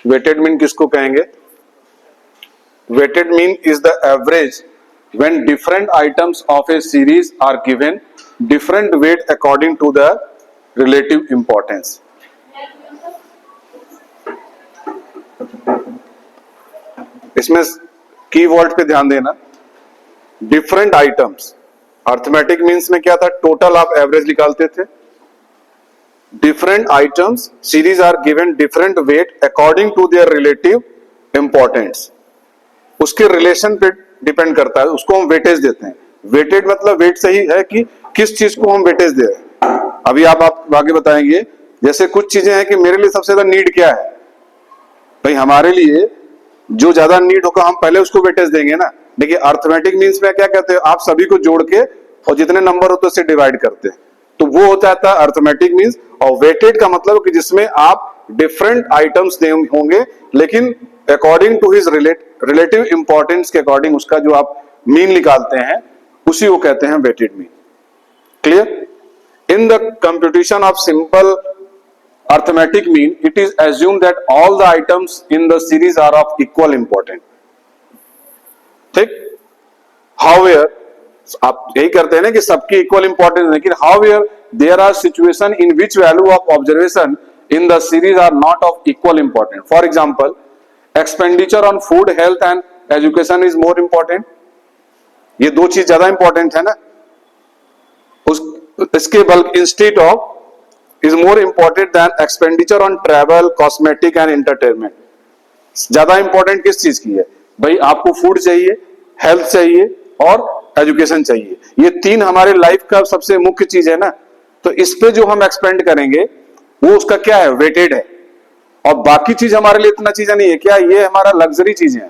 Weighted mean किसको कहेंगे? Weighted mean is the average when different items of a series are given different weight according to the relative importance. इसमें keyword पे ध्यान देना, different items. Arithmetic means में क्या था? टोटल आप एवरेज निकालते थे। Different items series are given different weight according to their relative importance. उसके रिलेशन पे डिपेंड करता है, उसको हम वेटेज देते हैं। वेटेड मतलब वेट सही है कि किस चीज को हम वेटेज दे रहे हैं। अभी आप आगे बताएंगे, जैसे कुछ चीजें हैं कि मेरे लिए सबसे ज्यादा नीड क्या है, भाई हमारे लिए जो ज्यादा नीड होगा हम पहले उसको वेटेज देंगे ना। देखिए अर्थमेटिक मीन्स में क्या कहते हैं, आप सभी को जोड़ के और जितने नंबर होते हैं उससे डिवाइड करते हैं, तो वो होता है अर्थमेटिक मीन्स। और वेटेड का मतलब कि जिसमें आप डिफरेंट आइटम्स होंगे लेकिन according to his relative importance के अकॉर्डिंग उसका जो आप मीन निकालते हैं उसी को कहते हैं weighted mean. Clear? In the computation of simple arithmetic mean it is assumed that all the items in the series are of equal importance. ठीक? However, आप यही करते हैं ना कि सबकी इक्वल इंपॉर्टेंस, लेकिन however there are situations in which value of observation in the series are not of equal importance. For example, expenditure on food, health and education is more important. ये दो चीज ज्यादा इंपॉर्टेंट है ना। इसके बल्कि instead of is more important than expenditure on travel, cosmetic and entertainment. ज्यादा important किस चीज की है भाई? आपको फूड चाहिए, हेल्थ चाहिए और एजुकेशन चाहिए। ये तीन हमारे लाइफ का सबसे मुख्य चीज है ना। तो इस पे जो हम एक्सपेंड करेंगे वो उसका क्या है? वेटेड है। और बाकी चीज हमारे लिए इतना चीज नहीं है। क्या ये हमारा लग्जरी चीज है,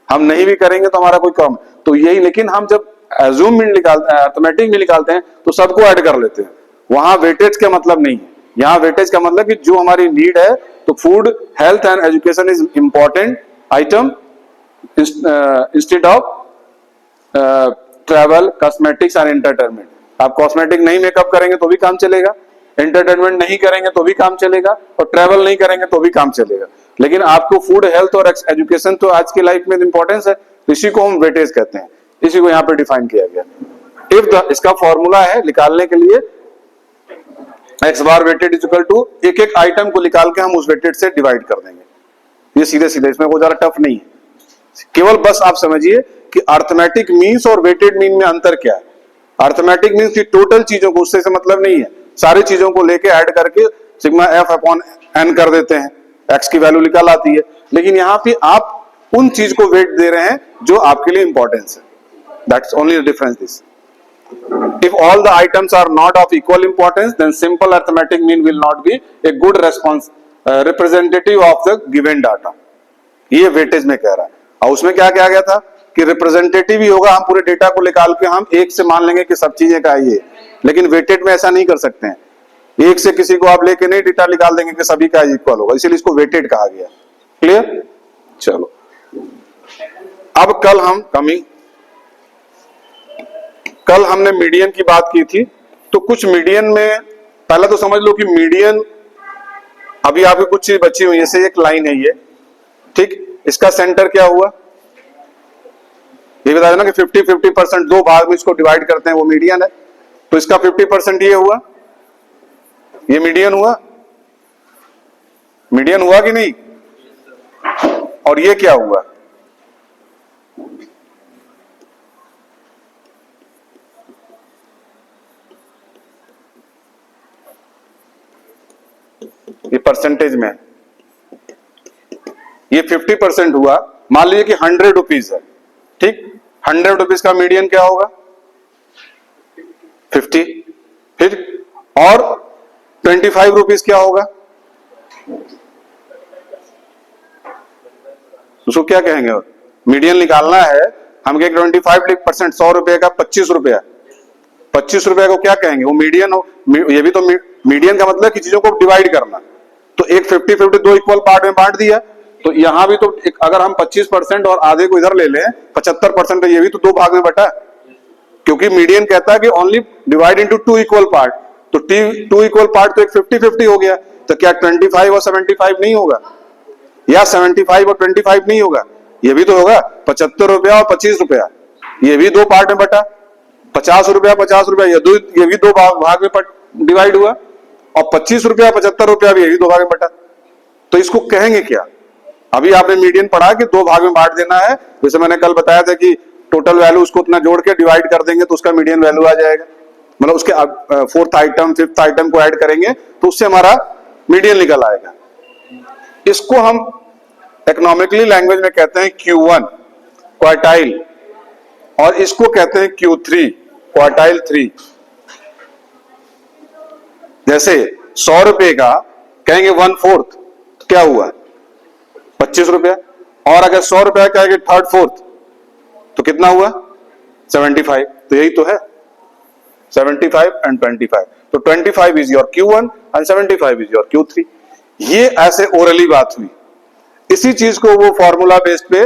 हम नहीं भी करेंगे तो हमारा कोई काम तो यही। लेकिन हम जब एज्यूम में निकालते हैं, अर्थमेटिक में निकालते हैं तो सबको ऐड कर लेते हैं। वहां वेटेज का मतलब नहीं है। यहाँ वेटेज का मतलब कि जो हमारी नीड है, तो food, health and education is important item instead of travel, cosmetics and entertainment. आप कॉस्मेटिक नहीं मेकअप करेंगे तो भी काम चलेगा, एंटरटेनमेंट नहीं करेंगे तो भी काम चलेगा, और ट्रैवल नहीं करेंगे तो भी काम चलेगा। लेकिन आपको फूड, हेल्थ और एजुकेशन तो आज की लाइफ में इंपॉर्टेंस है, तो इसी को हम वेटेज कहते हैं। इसी को यहाँ पे डिफाइन किया गया। इफ इसका फॉर्मूला है निकालने के लिए x bar weighted is equal to, एक एक आइटम को निकाल के हम उस वेटेड से डिवाइड कर देंगे। ये सीधे सीधे, इसमें कोई ज्यादा टफ नहीं है। केवल बस आप समझिए कि अर्थमेटिक मीन्स और वेटेड मीन में अंतर क्या है। अर्थमेटिक मीन्स की टोटल चीजों को, उससे मतलब नहीं है, सारी चीजों को लेके ऐड करके सिग्मा एफ अपॉन एन कर देते हैं, एक्स की वैल्यू निकल आती है। लेकिन यहाँ पे आप उन चीज को वेट दे रहे हैं जो आपके लिए इंपॉर्टेंस है। That's only the difference this. If all the items are not of equal importance, then simple arithmetic mean will not be a good representative of the given data. ये वेटेज में कह रहा है। और उसमें क्या कहा गया था कि रिप्रेजेंटेटिव ही होगा, हम पूरे डेटा को निकाल के हम एक से मान लेंगे कि सब चीजें का ये। लेकिन वेटेड में ऐसा नहीं कर सकते हैं, एक से किसी को आप लेके नहीं डेटा निकाल देंगे कि सभी का इक्वल होगा, इसीलिए इसको वेटेड कहा गया। क्लियर? चलो अब कल हमने मीडियन की बात की थी। तो कुछ मीडियन में पहला तो समझ लो कि मीडियन, अभी आपकी कुछ चीज बची हुई है, जैसे एक लाइन है ये, ठीक, इसका सेंटर क्या हुआ? ये बता देना कि 50-50% दो भाग में इसको डिवाइड करते हैं, वो मीडियन है। तो इसका 50% ये हुआ, ये मीडियन हुआ। मीडियन हुआ कि नहीं? और ये क्या हुआ? ये परसेंटेज में, ये 50% हुआ। मान लीजिए कि 100 रुपीज है, ठीक, 100 रुपीज का मीडियन क्या होगा? 50। फिर और 25 रुपीज क्या होगा? उसको क्या कहेंगे? मीडियन निकालना है हम, 25% 100 रुपए का 25 रुपया, 25 रुपए को क्या कहेंगे? वो मीडियन हो। ये भी तो मीडियन का मतलब कि चीजों को डिवाइड करना। तो एक 50-50 दो इक्वल पार्ट में बांट दिया। तो यहां भी तो अगर हम 25% और आधे को इधर ले लें, 75%, ये भी तो दो भाग में बटा, क्योंकि मीडियन कहता है कि only divide into 2 equal part. तो 2 इक्वल पार्ट तो एक 50-50 हो गया। तो क्या 25 और 75 नहीं होगा? या 75 और 25 नहीं होगा, ये भी तो होगा 75 रुपया और 25 रुपया, ये भी दो पार्ट में बटा, 50 रुपया 50 रुपया, ये भी दो भाग में डिवाइड हुआ, और 25 रुपया 75 रुपया भी ये भी दो भाग में बटा। तो इसको कहेंगे क्या? अभी आपने मीडियन पढ़ा कि दो भाग में बांट देना है, जैसे मैंने कल बताया था कि टोटल वैल्यू उसको उतना जोड़ के डिवाइड कर देंगे तो उसका मीडियन वैल्यू आ जाएगा, मतलब उसके फोर्थ आइटम फिफ्थ आइटम को ऐड करेंगे तो उससे हमारा मीडियन निकल आएगा। इसको हम इकोनॉमिकली लैंग्वेज में कहते हैं Q1 क्वार्टाइल, और इसको कहते हैं Q3 क्वार्टाइल 3। जैसे 100 रुपए का कहेंगे 1/4, क्या हुआ 25 रुपया, और अगर 100 रुपया कहेंगे 3/4 तो कितना हुआ 75। तो यही तो है 75 एंड 25, तो 25 is your Q1 and 75 is your Q3। ये ऐसे ओरली बात हुई। इसी चीज को वो फॉर्मूला बेस्ड पे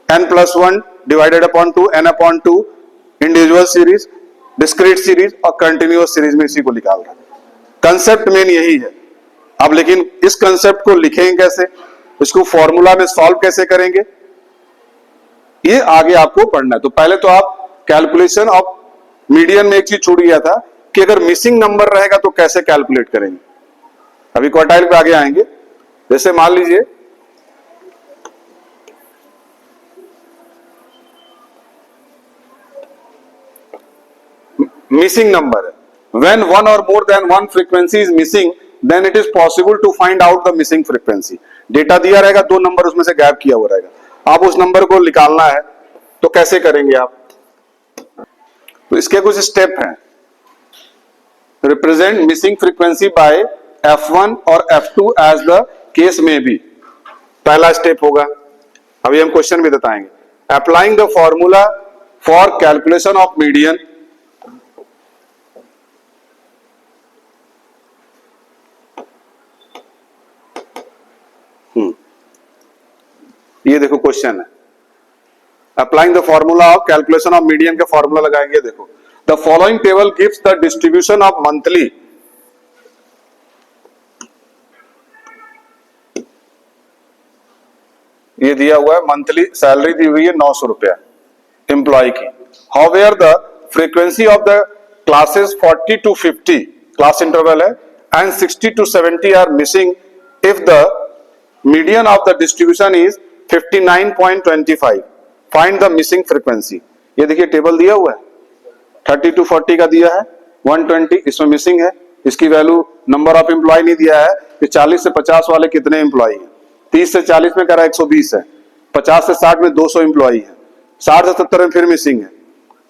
n+1 divided upon 2 n/2 individual series, discrete series और कंटिन्यूअस सीरीज में इसी को निकाल रहा है। कंसेप्ट मेन यही है। अब लेकिन इस कंसेप्ट को लिखेंगे कैसे, इसको फॉर्मूला में सॉल्व कैसे करेंगे, ये आगे आपको पढ़ना है। तो पहले तो आप कैलकुलेशन ऑफ मीडियन में एक चीज छूट गया था कि अगर मिसिंग नंबर रहेगा तो कैसे कैलकुलेट करेंगे। अभी क्वार्टाइल पे आगे आएंगे। जैसे मान लीजिए मिसिंग नंबर है, when one or more than one frequency is missing then it is possible to find out the missing frequency। Data दिया रहेगा, दो नंबर उसमें से गैप किया हुआ रहेगा, आप उस नंबर को निकालना है तो कैसे करेंगे आप? तो इसके कुछ स्टेप हैं। Represent missing frequency bye F1 और F2 एज द केस में बी, पहला स्टेप होगा। अभी हम क्वेश्चन भी बताएंगे। Applying the formula for calculation of median, ये देखो क्वेश्चन है, applying the formula of calculation of median का फॉर्मूला लगाएंगे। देखो the following table gives the distribution of monthly, ये दिया हुआ है मंथली सैलरी दी हुई है 900 रुपया एम्प्लॉय की। However the frequency of the classes 40 to 50 class interval है and 60 to 70 are missing if the median of the distribution is 59.25, find the missing frequency. ये देखिए टेबल दिया हुआ है, 30 to 40 का दिया है, 120 इसमें मिसिंग है, इसकी वैल्यू नंबर ऑफ एम्प्लॉय नहीं दिया है कि 40 से 50 वाले कितने एम्प्लॉय हैं, 30 से 40 में करा 120 है, 50 से 60 में 200 एम्प्लॉय है, 60 से 70 में फिर मिसिंग है,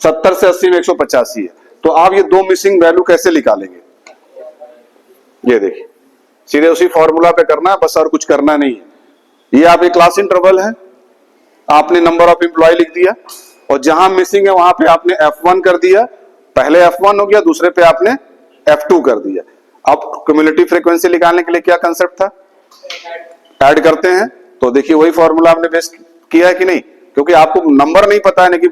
70 से 80 में 185 है। तो आप ये दो मिसिंग वैल्यू कैसे निकालेंगे? ये देखिए सीधे उसी फॉर्मूला पे करना है बस, और कुछ करना नहीं है। ये आपके क्लास इंटरवल है, आपने नंबर ऑफ एम्प्लॉय लिख दिया और जहां मिसिंग है वहां पे आपने F1 कर दिया, पहले F1 हो गया, दूसरे पे आपने F2 कर दिया। अब क्यूमुलेटिव फ्रीक्वेंसी निकालने के लिए क्या कंसेप्ट था, ऐड करते हैं। तो देखिए वही फॉर्मूला आपने बेस किया है कि नहीं, क्योंकि आपको नंबर नहीं पता है ना, कि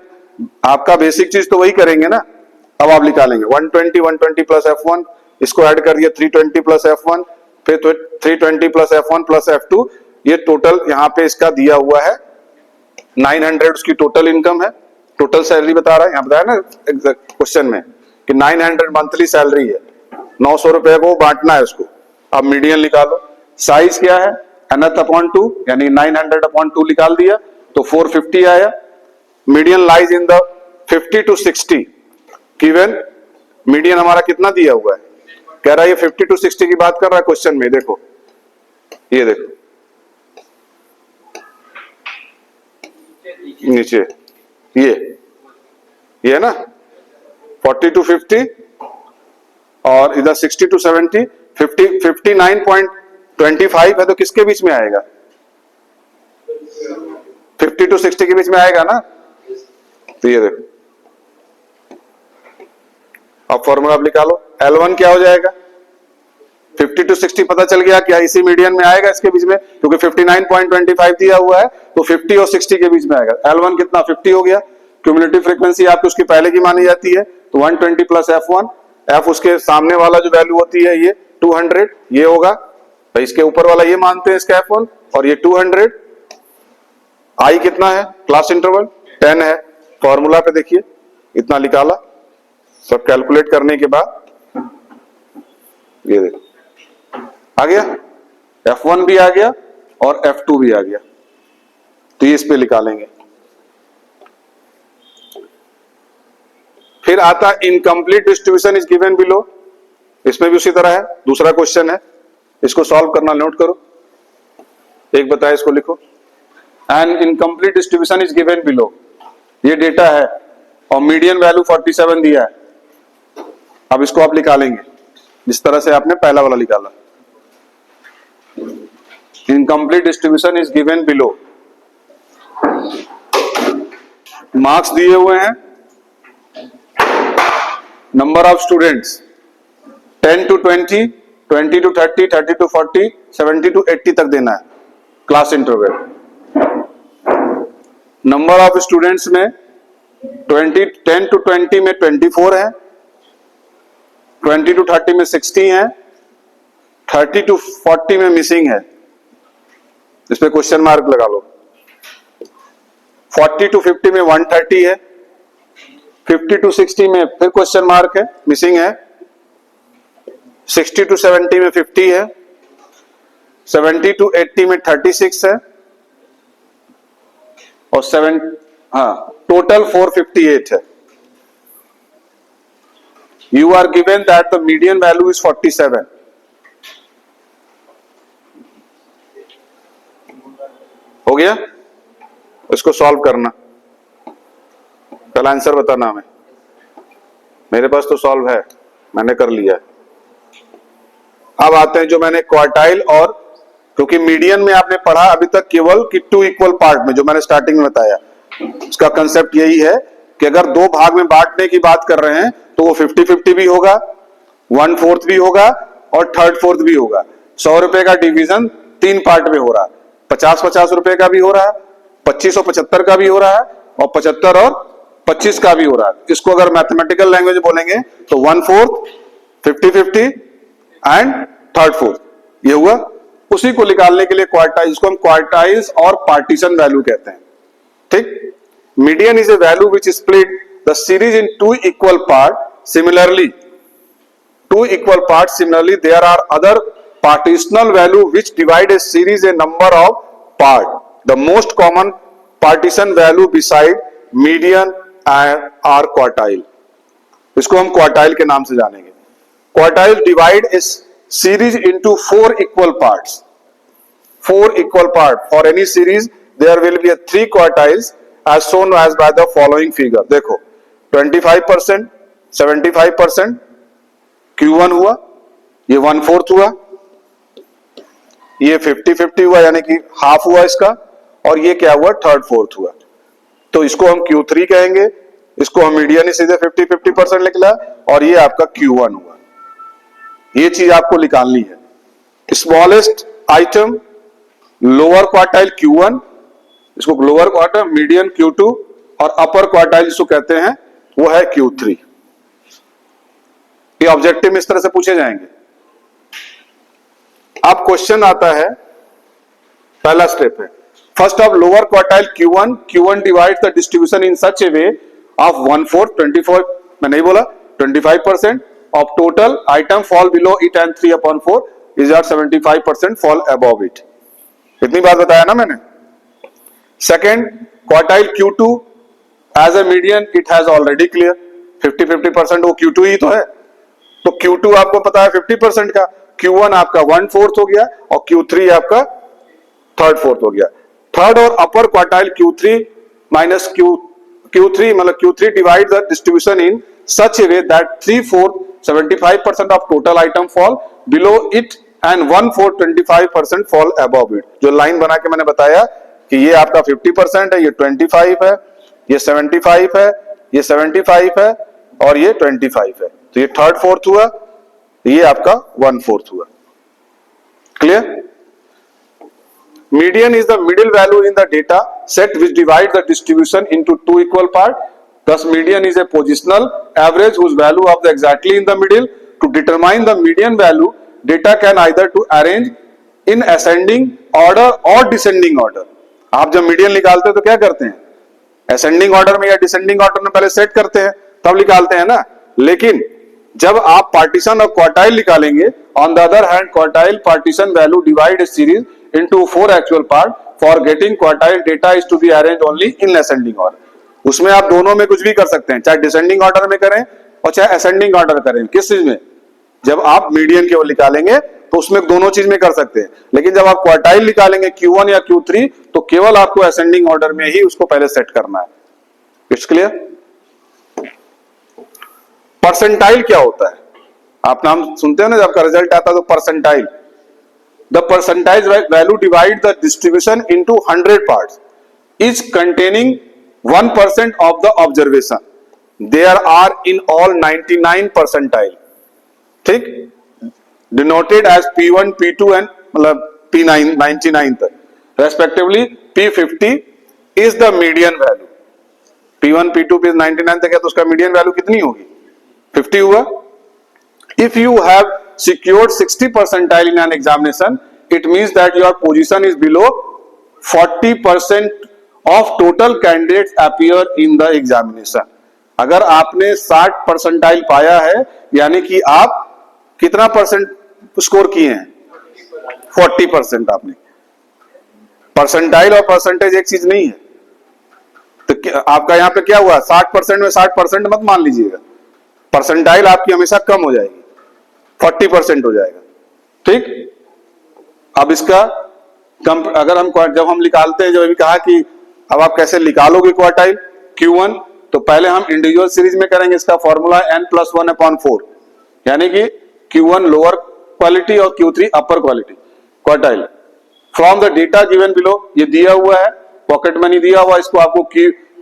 आपका बेसिक चीज तो वही करेंगे ना। अब आप निकालेंगे 120 प्लस F1, इसको ऐड कर दिया 320 प्लस F1, फिर 320 प्लस F1 प्लस F2, ये टोटल यहाँ पे इसका दिया हुआ है 900, उसकी टोटल इनकम है, टोटल सैलरी बता रहा है, यहाँ बताया ना क्वेश्चन में कि 900 मंथली सैलरी है, 900 रुपए को बांटना है उसको। अब मीडियन निकालो, साइज क्या है nth/2 यानी 900/2 निकाल दिया तो 450 आया। Median lies in the 50 to 60 given, median हमारा कितना दिया हुआ है, कह रहा है ये 50 to 60 की बात कर रहा है क्वेश्चन में। देखो ये देखो नीचे ये है ना 40 to 50 और इधर 60 to 70, 59.25 है तो किसके बीच में आएगा, 50 to 60 के बीच में आएगा ना। तो ये देखो अब फॉर्मूला आप निकालो, L1 क्या हो जाएगा, 50 to 60 पता चल गया क्या इसी मीडियन में आएगा इसके बीच में, क्योंकि 59.25 दिया हुआ है तो 50 और 60 के बीच में आएगा। L1 कितना 50 हो गया, क्यूमुलेटिव फ्रीक्वेंसी आपकी उसकी पहले की मानी जाती है तो 120 प्लस F1, F उसके सामने वाला जो वैल्यू होती है ये 200, ये होगा तो इसके ऊपर वाला ये मानते हैं इसका F1 और ये 200। आई कितना है, क्लास इंटरवल 10 है। फॉर्मूला पे देखिए इतना निकाला, सब कैलकुलेट करने के बाद ये देखो आ गया, F1 भी आ गया और F2 भी आ गया। तो ये इस पे निकालेंगे। फिर आता incomplete distribution is given below, इसमें भी उसी तरह है, दूसरा क्वेश्चन है, इसको सॉल्व करना नोट करो। एक बताया इसको लिखो, N incomplete distribution is given below, ये डेटा है और मीडियन वैल्यू 47 दिया है। अब इसको आप निकालेंगे जिस तरह से आपने पहला वाला निकाला। Incomplete distribution is given below, marks दिए हुए हैं, number of students 10 to 20, 20 to 30, 30 to 40, 70 to 80 तक देना है class interval. Number of students में 10 to 20 में 24 है, 20 to 30 में 60 है, 30 to 40 में मिसिंग है, इस पे क्वेश्चन मार्क लगा लो। 40 to 50 में 130 है, 50 to 60 में फिर क्वेश्चन मार्क है, मिसिंग है, 60 to 70 में 50 है, 70 to 80 में 36 है और टोटल 458 है। You are given that the median value is 47. हो गया, इसको सॉल्व करना, पहला आंसर बताना हमें। मेरे पास तो सॉल्व है, मैंने कर लिया है। अब आते हैं जो मैंने क्वार्टाइल, और क्योंकि मीडियन में आपने पढ़ा अभी तक केवल कि 2 इक्वल पार्ट में, जो मैंने स्टार्टिंग में बताया, उसका कंसेप्ट यही है कि अगर 2 भाग में बांटने की बात कर रहे हैं तो वो 50-50 भी होगा, 1/4 भी होगा और 3/4 भी होगा। 100 रुपए का डिवीजन 3 पार्ट में हो रहा है, 50-50 रुपए का भी हो रहा है, 2575 का भी हो रहा है और 75 और 25 का भी हो रहा है। इसको अगर मैथमेटिकल लैंग्वेज बोलेंगे तो 1/4, 50-50 एंड 3/4 ये हुआ। उसी को निकालने के लिए क्वार्टाइल्स, इसको हम क्वार्टाइल्स और पार्टीशन वैल्यू कहते हैं। ठीक, median is a value which split the series in 2 equal part. Similarly, 2 equal parts. Similarly, there are other partitional value which divide a series a number of part. The most common partition value beside median are quartile. इसको हम quartile के नाम से जानेंगे। Quartile divide a series into 4 equal parts. 4 equal part. For any series, there will be 3 quartiles as shown as by the following figure. देखो, 25%, 75% Q1 हुआ, ये 1/4 हुआ, ये 50-50 हुआ यानी कि हाफ हुआ इसका, और ये क्या हुआ 3/4 हुआ। तो इसको हम Q3 कहेंगे, इसको हम मीडियन ही सीधे 50-50% लिख लिया, और ये आपका Q1 हुआ। ये चीज आपको निकालनी है। Smallest item lower quartile Q1, इसको लोअर क्वार्टाइल, मीडियन Q2 और अपर क्वार्टाइल जिसको कहते हैं वो है Q3। ये ऑब्जेक्टिव में इस तरह से पूछे जाएंगे। अब क्वेश्चन आता है, पहला स्टेप है, first of lower quartile Q1 divide the distribution in such a way of 1/4, 24 मैं नहीं बोला, 25% of total item fall below it and 3/4 is are 75% fall above it. इतनी बात बताया ना मैंने। Second quartile Q2 as a median it has already clear, 50-50% वो Q2 ही तो है, तो Q2 आपको पता है 50% का, Q1 आपका 1/4 हो गया और Q3 आपका 3/4 हो गया। थर्ड और अपर क्वार्टाइल Q3 माइनस Q3 मतलब Q3 divide the distribution in such a way that 3/4 75% of total item fall below it and 1/4 25% fall above it. जो लाइन बना के मैंने बताया कि ये आपका 50% है, ये 25 है, ये 75 है, ये 75 है और ये 25 है, तो ये 3/4 हुआ, ये आपका 1/4 हुआ। Clear? Median is the middle value in the data set which divide the distribution into 2 equal part. Thus, median is a positional average whose value of the exactly in the middle. To determine the median value, data can either to arrange in ascending order और descending order. आप जब median निकालते हो तो क्या करते हैं, ascending order में या डिसेंडिंग ऑर्डर में पहले सेट करते हैं तब निकालते हैं ना। लेकिन जब आप पार्टीशन और क्वार्टाइल निकालेंगे, on the other hand quartile partition value divide series into 4 actual part for getting quartile data is to be arrange only in ascending order. उसमें आप दोनों में कुछ भी कर सकते हैं, चाहे डिसेंडिंग ऑर्डर में करें और चाहे असेंडिंग ऑर्डर करें। किस चीज में, जब आप मीडियन केवल निकालेंगे तो उसमें दोनों चीज में कर सकते हैं, लेकिन जब आप क्वार्टाइल निकालेंगे Q1 या Q3 तो केवल आपको असेंडिंग ऑर्डर में ही उसको पहले सेट करना है। It's clear. परसेंटाइल क्या होता है, आप नाम सुनते हो ना, जब आपका रिजल्ट आता है तो percentile, the percentiles value divide the distribution into 100 parts is containing 1% of the observation, there are in all 99 percentile, ठीक, denoted as P1 P2 and मतलब P9 99 तक respectively. P50 is the median value, P1 P2 P99 तक है तो उसका median value कितनी होगी, 50 हुआ। If you have secured 60 percentile in an examination, it means that your position is below 40% of total candidates appear in the examination. अगर आपने 60 percentile पाया है यानी कि आप कितना परसेंट स्कोर किए हैं, 40% आपने। परसेंटाइल और परसेंटेज एक चीज नहीं है, तो आपका यहां पे क्या हुआ, 60% में 60% मत मान लीजिएगा, परसेंटाइल आपकी हमेशा कम हो जाएगी, 40% हो जाएगा, ठीक। अब इसका अगर हम जब हम निकालते हैं, जो अभी कहा कि अब आप कैसे निकालोगे क्वार्टाइल Q1, तो पहले हम इंडिविजुअल सीरीज में करेंगे। इसका फॉर्मूला n+1/4, यानी कि Q1 लोअर क्वालिटी और Q3 upper quality quartile from the data given below. ये दिया हुआ है, पॉकेट मनी दिया हुआ, इसको आपको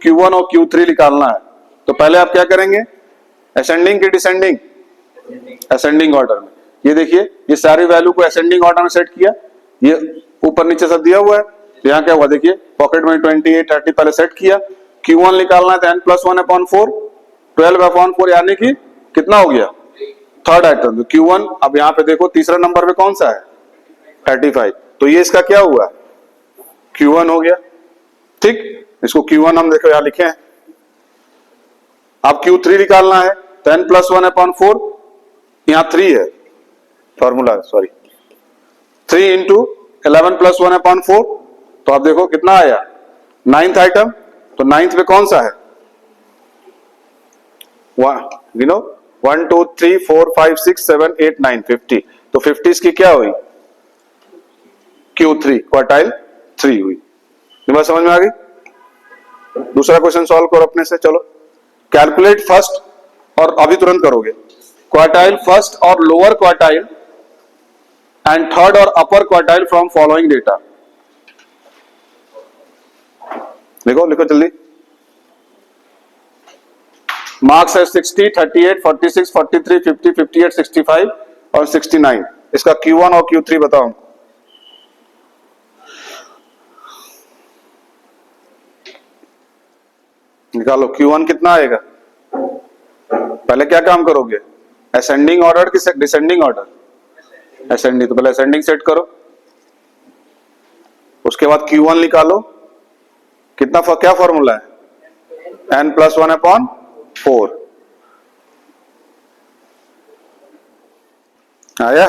Q1 और Q3 निकालना है। तो पहले आप क्या करेंगे, असेंडिंग की डिसेंडिंग, असेंडिंग ऑर्डर में। ये देखिए, ये सारी वैल्यू को असेंडिंग ऑर्डर में सेट किया, ये ऊपर नीचे सब दिया हुआ है। यहाँ क्या हुआ देखिए, पॉकेट मनी 28 30 पहले सेट किया। Q1 निकालना है तो n+1/4, 12/4, यानी कि कितना हो गया, थर्ड आइटम। तो Q1, अब यहाँ पे देखो तीसरा नंबर पे कौन सा है, 35, तो ये इसका क्या हुआ, Q1 हो गया, ठीक। इसको Q1 हम देखो यहां लिखे हैं। अब Q3 निकालना है तो n+1/4, यहां 3 है फॉर्मूला, सॉरी 3 इंटू 11+1/4, तो आप देखो कितना आया, 9th आइटम। तो 9th में कौन सा है, 1 2 3 4 5 6 7 8 9 50, तो 50 की क्या हुई, Q3 क्वार्टाइल 3 हुई। बात समझ में आ गई। दूसरा क्वेश्चन सॉल्व करो अपने से, चलो। कैलकुलेट फर्स्ट, और अभी तुरंत करोगे, क्वार्टाइल फर्स्ट और लोअर क्वार्टाइल एंड थर्ड और अपर क्वार्टाइल फ्रॉम फॉलोइंग डेटा। देखो, लिखो जल्दी। मार्क्स है 60, 38, 46, 43, 50, 58, 65 और 69। इसका Q1 और Q3 बताओ। निकालो, Q1 कितना आएगा। पहले क्या काम करोगे, असेंडिंग ऑर्डर की डिसेंडिंग ऑर्डर, असेंडिंग, तो पहले असेंडिंग सेट करो, उसके बाद Q1 निकालो। कितना, क्या फॉर्मूला है, n+1/4 आया।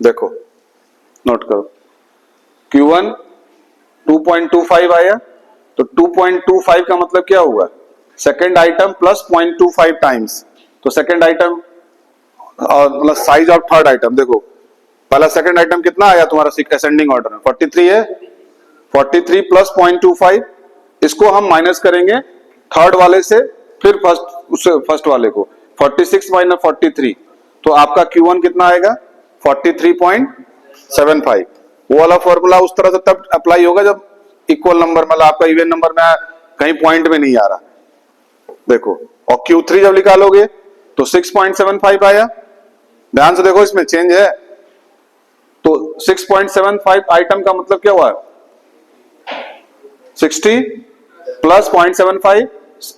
देखो नोट करो, Q1 2.25 आया, तो 2.25 का मतलब क्या हुआ, सेकेंड आइटम प्लस 0.25 टाइम्स। तो सेकेंड आइटम मतलब साइज ऑफ थर्ड आइटम, देखो पहला सेकेंड आइटम कितना आया तुम्हारा असेंडिंग ऑर्डर में, 43 है, 43 प्लस 0.25, इसको हम माइनस करेंगे थर्ड वाले से, फिर फर्स्ट वाले को, 46 माइनस 43, तो आपका Q1 कितना आएगा, 43.75। वो वाला फॉर्मूला उस तरह से तब अप्लाई होगा जब इक्वल नंबर, मतलब आपका इवन नंबर में कहीं पॉइंट में नहीं आ रहा, देखो। और Q3 जब निकालोगे तो 6.75 आया, ध्यान से देखो इसमें चेंज है। तो 6.75 आइटम का मतलब क्या हुआ, 60 प्लस 0.75,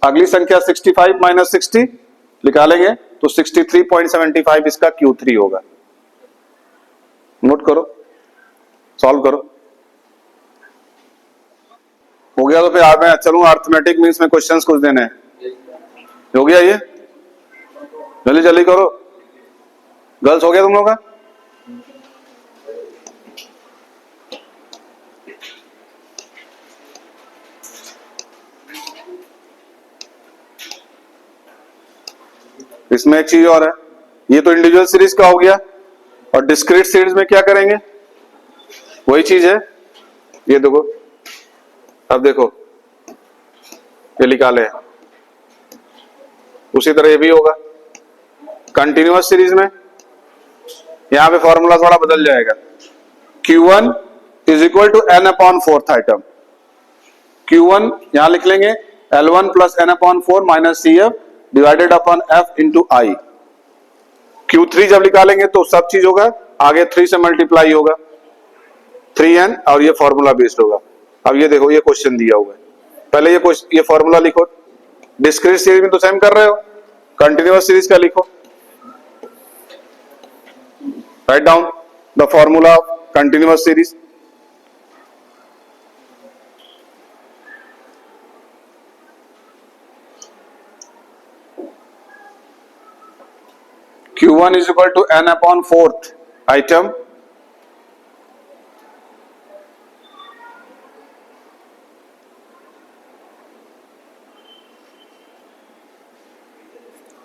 अगली संख्या 65 माइनस 60, निकालेंगे तो 63.75 इसका Q3 होगा। नोट करो, सॉल्व करो। हो गया तो फिर मैं चलूंगा अर्थमेटिक मीन्स में क्वेश्चंस कुछ देने हैं। हो गया ये, जल्दी जल्दी करो। गर्ल्स हो गया तुम लोग का? इसमें एक चीज और है, ये तो इंडिविजुअल सीरीज का हो गया, और डिस्क्रीट सीरीज में क्या करेंगे, वही चीज है। ये देखो, अब देखो ये निकाले, उसी तरह ये भी होगा। कंटिन्यूअस सीरीज में यहां पे फॉर्मूला थोड़ा बदल जाएगा। Q1 is equal to n upon fourth item. Q1 यहां लिख लेंगे L1 plus n upon 4 minus CF divided upon F into I। Q3 जब निकालेंगे तो सब चीज होगा आगे 3 से मल्टीप्लाई होगा, 3n, और ये फॉर्मूला बेस्ड होगा। अब ये देखो, ये क्वेश्चन दिया हुआ है, पहले ये फॉर्मूला लिखो। डिस्क्रीट सीरीज में तो सेम कर रहे हो, कंटिन्यूअस सीरीज का लिखो। Write down the formula of continuous series. Q1 is equal to n upon fourth item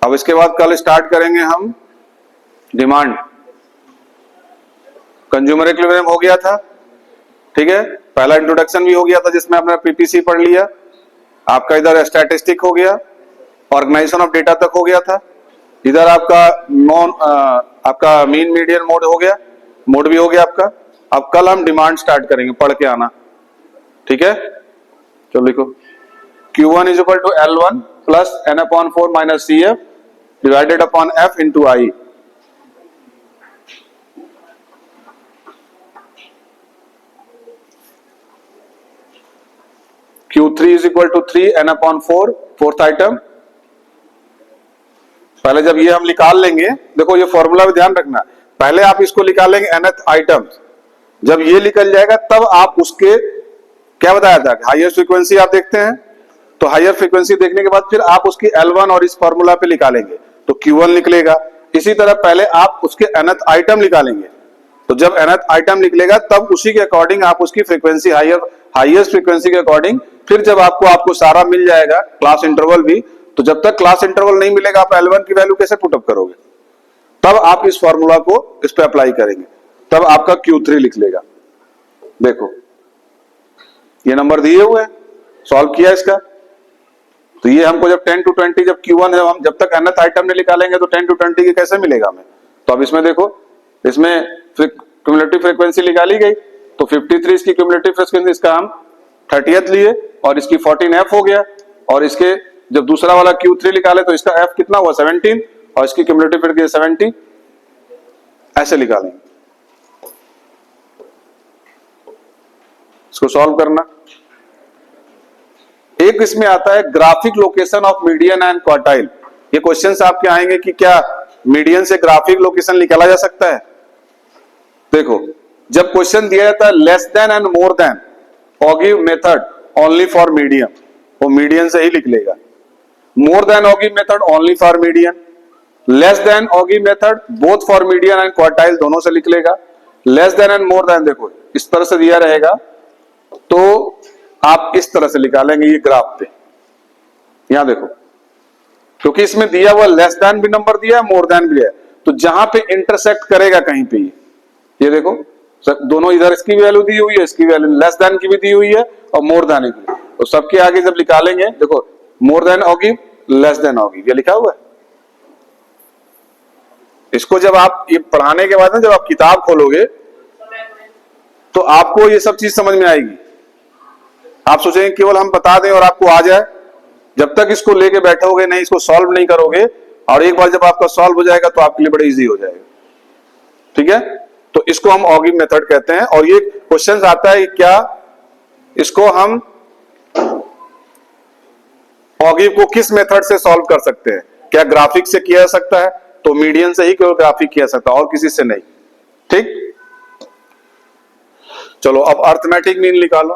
अब इसके बाद कल स्टार्ट करेंगे हम डिमांड। कंज्यूमर इक्विलिब्रियम हो गया था, ठीक है, पहला इंट्रोडक्शन भी हो गया था जिसमें आपने पीपीसी पढ़ लिया, आपका इधर स्टैटिस्टिक हो गया, ऑर्गेनाइजेशन ऑफ डेटा तक हो गया था, इधर आपका आपका मीन मीडियन मोड हो गया, मोड भी हो गया आपका। अब कल हम डिमांड स्टार्ट करेंगे, पढ़ के आना, ठीक है। चलो लिखो, Q1 is equal to L1 plus n upon 4 minus CF divided upon F into I। Q3 is equal to 3 n upon 4 fourth item. पहले जब ये हम निकाल लेंगे, देखो ये फॉर्मूला भी ध्यान रखना, पहले आप इसको निकालेंगे nth आइटम, जब ये निकल जाएगा तब आप उसके क्या बताया था, हायर फ्रीक्वेंसी आप देखते हैं, तो हायर फ्रीक्वेंसी देखने के बाद फिर आप उसकी L1 और इस फॉर्मूला पे निकालेंगे तो Q1 निकलेगा। इसी तरह पहले आप उसके nth आइटम निकालेंगे, तो जब nth आइटम निकलेगा तब उसी के अकॉर्डिंग आप उसकी फ्रीक्वेंसी हाईएस्ट फ्रीक्वेंसी के अकॉर्डिंग, फिर जब आपको सारा मिल जाएगा क्लास इंटरवल भी, तो जब तक क्लास इंटरवल नहीं मिलेगा आप L1 की वैल्यू कैसे पुटअप करोगे, तब आप इस फॉर्मूला को इस पे अप्लाई करेंगे, तब आपका Q3 लिख लेगा। देखो ये नंबर दिए हुए हैं, सॉल्व किया इसका, तो ये हमको जब 10 to 20 जब Q1 जब तक nth आइटम नहीं निकालेंगे तो 10 to 20 की कैसे मिलेगा हमें। तो अब इसमें देखो, इसमें क्यूमुलेटिव फ्रीक्वेंसी निकाली गई, तो 53 इसकी क्यूमुलेटिव फ्रीक्वेंसी, इसका हम 30th लिए और इसकी 14F हो गया, और इसके जब दूसरा वाला Q3 निकाले तो इसका F कितना हुआ 17 और इसकी क्यूमुलेटिव फ्रीक्वेंसी 70, ऐसे निकालेंगे। इसको सॉल्व करना। एक इसमें आता है graphic location of median and quartile. ये क्वेश्चंस आपके आएंगे कि क्या मीडियन से ग्राफिक लोकेशन निकाला जा सकता है। देखो जब क्वेश्चन दिया जाता है less than and more than, ogive method only for median, वो मीडियन से ही लिख लेगा। More than ogive method only for median, less than ogive method both for median and quartile दोनों से लिख लेगा। Less than and more than देखो इस तरह से दिया रहेगा तो आप इस तरह से निकालेंगे ये ग्राफ पे, यहां देखो, क्योंकि इसमें दिया हुआ लेस देन भी नंबर दिया है, मोर देन भी है, तो जहां पे इंटरसेक्ट करेगा कहीं पे ये देखो दोनों, इधर इसकी वैल्यू दी हुई है, इसकी वैल्यू लेस देन की भी दी हुई है और मोर देन की, तो सबके आगे जब निकालेंगे देखो मोर देन ऑगिव लेस देन ऑगिव ये लिखा हुआ है। इसको जब आप ये पढ़ाने के बाद जब आप किताब खोलोगे तो आपको ये सब चीज समझ में आएगी। आप सोचेंगे केवल हम बता दें और आपको आ जाए, जब तक इसको लेके बैठोगे नहीं, इसको सॉल्व नहीं करोगे, और एक बार जब आपका सॉल्व हो जाएगा तो आपके लिए बड़ा इजी हो जाएगा। ठीक है, तो इसको हम ऑगिव मेथड कहते हैं। और ये क्वेश्चन आता है क्या इसको हम ऑगिव को किस मेथड से सॉल्व कर सकते हैं, क्या ग्राफिक से किया जा सकता है? तो मीडियन से ही केवल ग्राफिक किया जा सकता है और किसी से नहीं। ठीक, चलो अब अर्थमेटिक मीन निकालो,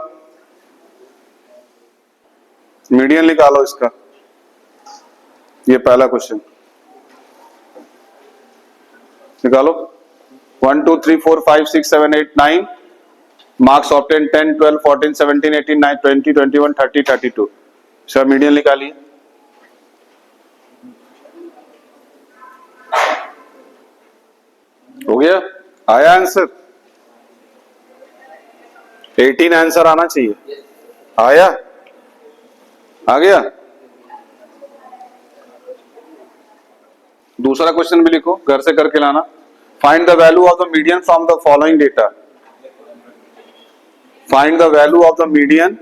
मीडियन निकालो इसका। ये पहला क्वेश्चन निकालो। 1 2 3 4 5 6 7 8 9 मार्क्स ऑब्टेन 10 12 14 17 18 9 20 21 30 32। इसका मीडियन निकालिए। हो गया? आया आंसर? 18 आंसर आना चाहिए। आया? आ गया? दूसरा क्वेश्चन भी लिखो, घर से करके लाना। Find the value of the median from the following data. Find the value of the median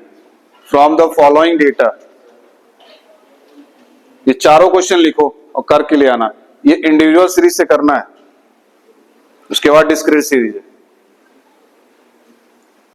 from the following data. ये चारों क्वेश्चन लिखो और करके ले आना। ये इंडिविजुअल सीरीज से करना है, उसके बाद डिस्क्रीट सीरीज है।